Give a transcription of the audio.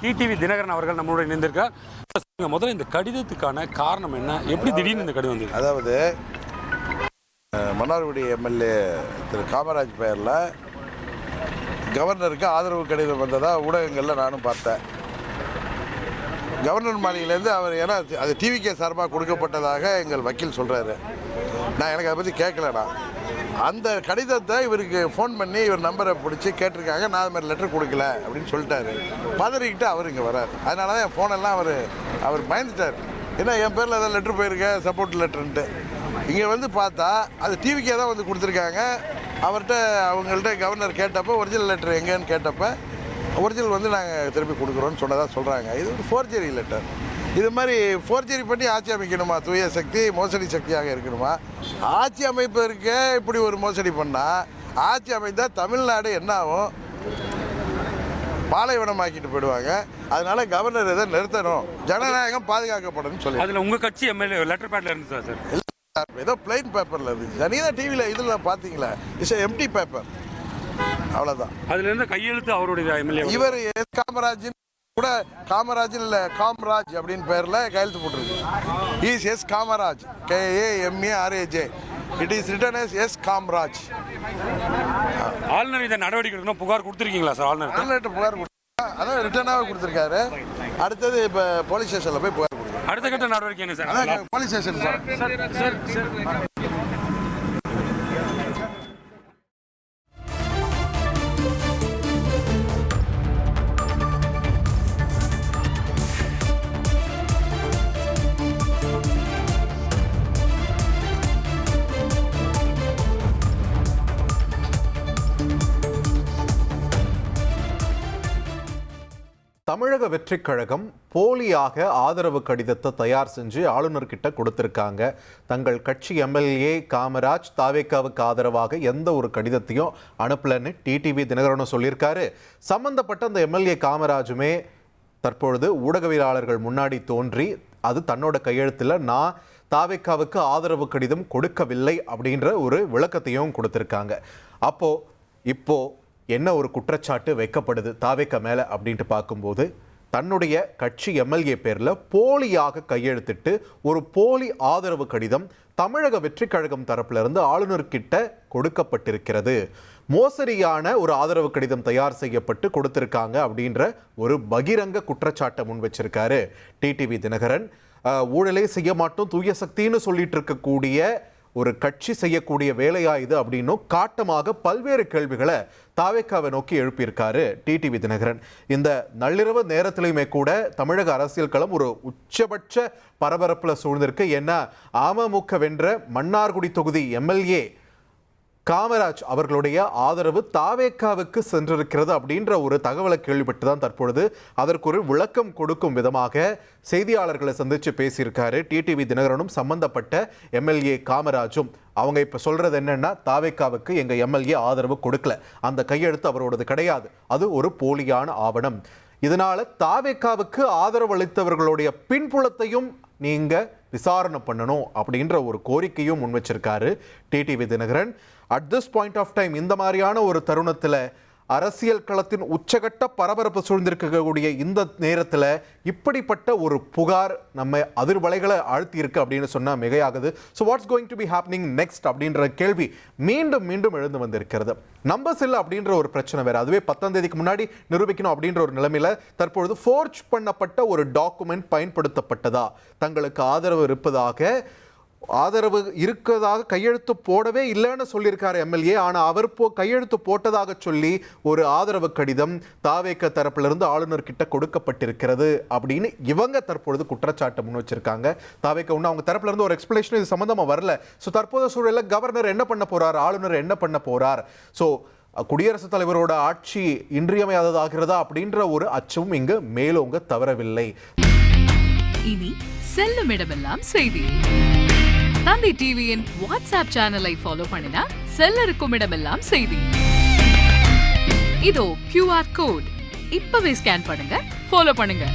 TTV Dinakaran அவர்கள் நம்மளோட இணைந்திருக்கார். முதல்ல இந்த கடிதத்துக்கான காரணம் என்ன, எப்படி திடீர்னு இந்த கடிதம் வந்தது? அதாவது மன்னார்குடி எம்எல்ஏ திரு காமராஜ் பெயரில் கவர்னருக்கு ஆதரவு கடிதம் வந்ததாக ஊடகங்களில் நானும் பார்த்தேன். கவர்னர் மாளிகையிலேருந்து அவர், ஏன்னா அது டிவிகே சார்பாக கொடுக்கப்பட்டதாக எங்கள் வக்கீல் சொல்கிறாரு. எனக்கு அதை பற்றி கேட்கலண்ணா. அந்த கடிதத்தை இவருக்கு ஃபோன் பண்ணி இவர் நம்பரை பிடிச்சி கேட்டிருக்காங்க. நான் அது மாதிரி லெட்டர் கொடுக்கல அப்படின்னு சொல்லிட்டாரு. பதறிக்கிட்டு அவர் இங்கே வரார். அதனால தான் என் ஃபோனெல்லாம் அவர் பயந்துட்டார். ஏன்னா என் பேரில் ஏதாவது லெட்ரு போயிருக்கேன், சப்போர்ட் லெட்டருன்ட்டு. இங்கே வந்து பார்த்தா அது டிவிக்கே தான் வந்து கொடுத்துருக்காங்க. அவங்கள்ட்ட கவர்னர் கேட்டப்போ ஒரிஜினல் லெட்டர் எங்கேன்னு கேட்டப்போ ஒரிஜினல் வந்து நாங்கள் திருப்பி கொடுக்குறோன்னு சொன்னதாக சொல்கிறாங்க. இது ஒரு ஃபோர்ஜரி லெட்டர். இது மாதிரி ஃபோர்ஜரி பண்ணி ஆட்சி அமைக்கணுமா? தூய சக்தி மோசடி சக்தியாக இருக்கணுமா? ஆட்சி அமைப்பதற்கு இப்படி ஒரு மோசடி பண்ணால் ஆட்சி அமைந்தால் தமிழ்நாடு என்ன ஆகும்? பாலைவனமாக்கிட்டு போயிடுவாங்க. அதனால கவர்னர் இதை நிறுத்தணும், ஜனநாயகம் பாதுகாக்கப்படணும்னு சொல்லி. அதில் உங்கள் கட்சி எம்எல்ஏ லெட்டர் பேட்டில் இருந்துச்சா சார்? ஏதோ பிளைன் பேப்பரில் இருந்துச்சு. நீ தான் டிவியில் இதில் பார்த்தீங்களா? இட்ஸ் எம்டி பேப்பர், அவ்வளோதான். அதுல இருந்து கையெழுத்து அவருடைய எம்எல்ஏ. இவர் எஸ் காமராஜின் கூட காமராஜின் இல்லை காமராஜ் அப்படின்னு பேரில் கையெழுத்து போட்டிருக்கு. Is S Kamaraj, KAMARAJ. It is written S S Kamaraj. ஆளுநர் இதை நடவடிக்கை எடுக்கணும் புகார் கொடுத்துருக்கீங்களா சார்? ஆளுநர்கிட்ட புகார் கொடுத்தா அதான் ரிட்டனாக கொடுத்துருக்காரு. அடுத்தது இப்போ போலீஸ் ஸ்டேஷனில் போய் புகார் கொடுக்குறாரு. அடுத்த கட்ட நடவடிக்கை என்ன சார்? அதான் போலீஸ் ஸ்டேஷன் சார். தமிழக வெற்றிக் கழகம் போலியாக ஆதரவு கடிதத்தை தயார் செஞ்சு ஆளுநர்கிட்ட கொடுத்திருக்காங்க. தங்கள் கட்சி எம்எல்ஏ காமராஜ் தாவேக்காவுக்கு ஆதரவாக எந்த ஒரு கடிதத்தையும் அனுப்பலன்னு டிடிவி தினகரனும் சொல்லியிருக்காரு. சம்பந்தப்பட்ட அந்த எம்எல்ஏ காமராஜுமே தற்பொழுது ஊடகவியலாளர்கள் முன்னாடி தோன்றி அது தன்னோட கையெழுத்தில் நான் தாவேக்காவுக்கு ஆதரவு கடிதம் கொடுக்கவில்லை அப்படின்ற ஒரு விளக்கத்தையும் கொடுத்திருக்காங்க. இப்போ என்ன ஒரு குற்றச்சாட்டு வைக்கப்படுது தாவேக்கா மேலே அப்படின்ட்டு பார்க்கும்போது, தன்னுடைய கட்சி எம்எல்ஏ பேரில் போலியாக கையெழுத்திட்டு ஒரு போலி ஆதரவு கடிதம் தமிழக வெற்றிக் கழகம் தரப்பிலிருந்து ஆளுநர்கிட்ட கொடுக்கப்பட்டிருக்கிறது. மோசடியான ஒரு ஆதரவு கடிதம் தயார் செய்யப்பட்டு கொடுத்திருக்காங்க அப்படின்ற ஒரு பகிரங்க குற்றச்சாட்டை முன் வச்சிருக்காரு டிடிவி தினகரன். ஊழலே செய்ய மாட்டோம் தூய சக்தின்னு சொல்லிட்டு இருக்கக்கூடிய ஒரு கட்சி செய்யக்கூடிய வேலையா இது அப்படின்னும் காட்டமாக பல்வேறு கேள்விகளை தாவேக்காவை நோக்கி எழுப்பியிருக்காரு டிடிவி தினகரன். இந்த நள்ளிரவு நேரத்திலுமே கூட தமிழக அரசியல் களம் ஒரு உச்சபட்ச பரபரப்பில் சூழ்ந்திருக்கு. ஏன்னா அமமுக வென்ற மன்னார்குடி தொகுதி எம்எல்ஏ காமராஜ் அவர்களுடைய ஆதரவு தாவேக்காவுக்கு சென்றிருக்கிறது அப்படின்ற ஒரு தகவலை கேள்விப்பட்டு தான் தற்பொழுது அதற்கு ஒரு விளக்கம் கொடுக்கும் விதமாக செய்தியாளர்களை சந்தித்து பேசியிருக்காரு டிடிவி தினகரனும் சம்பந்தப்பட்ட எம்எல்ஏ காமராஜும். அவங்க இப்போ சொல்றது என்னன்னா, தாவேக்காவுக்கு எங்கள் எம்எல்ஏ ஆதரவு கொடுக்கல, அந்த கையெழுத்து அவரோடது கிடையாது, அது ஒரு போலியான ஆவணம். இதனால தாவேக்காவுக்கு ஆதரவு அளித்தவர்களுடைய பின்புலத்தையும் நீங்க விசாரணை பண்ணணும் அப்படின்ற ஒரு கோரிக்கையும் முன் வச்சிருக்காரு TTV Dhinakaran. At this point of time, இந்த மாதிரியான ஒரு தருணத்தில் அரசியல் களத்தின் உச்சகட்ட பரபரப்பு சூழ்ந்திருக்கக்கூடிய இந்த நேரத்தில் இப்படிப்பட்ட ஒரு புகார் நம்ம அதிர்வலைகளை ஆழ்த்தி இருக்கு அப்படின்னு சொன்னால் மிகையாகுது. So what's going to be happening next அப்படின்ற கேள்வி மீண்டும் மீண்டும் எழுந்து வந்திருக்கிறது. நம்பர்ஸ் இல்லை அப்படின்ற ஒரு பிரச்சனை வேறு, அதுவே 10ஆம் தேதிக்கு முன்னாடி நிரூபிக்கணும் அப்படின்ற ஒரு நிலைமையில் தற்பொழுது ஃபோர்ஜ் பண்ணப்பட்ட ஒரு டாக்குமெண்ட் பயன்படுத்தப்பட்டதா, தங்களுக்கு ஆதரவு இருக்கிறதாக கையெழுத்து போடவே இல்லைன்னு சொல்லியிருக்காரு எம்எல்ஏ. ஆனால் அவர் கையெழுத்து போட்டதாக சொல்லி ஒரு ஆதரவு கடிதம் தாவேக்க தரப்பிலிருந்து ஆளுநர் கிட்ட கொடுக்கப்பட்டிருக்கிறது அப்படின்னு இவங்க தற்பொழுது குற்றச்சாட்டை முன் வச்சிருக்காங்க. தாவேக்க ஒன்று அவங்க தரப்புல இருந்து ஒரு எக்ஸ்பிளேஷன் இது சம்பந்தமா வரல. ஸோ தற்போதைய சூழலில் கவர்னர் என்ன பண்ண போறார், ஆளுநர் என்ன பண்ண போறார், ஸோ குடியரசுத் தலைவரோட ஆட்சி இன்றியமையாததாகிறதா அப்படின்ற ஒரு அச்சமும் இங்கு மேலோங்க தவறவில்லை. இனி செல்லும் இடமெல்லாம் செய்தி. தந்தி டிவியின் வாட்ஸ்அப் சேனலை ஃபாலோ பண்ணினா செல்ல இருக்கும் இடமெல்லாம் செய்தி. இதோ QR கோட் இப்பவே ஸ்கேன் பண்ணுங்க, ஃபாலோ பண்ணுங்க.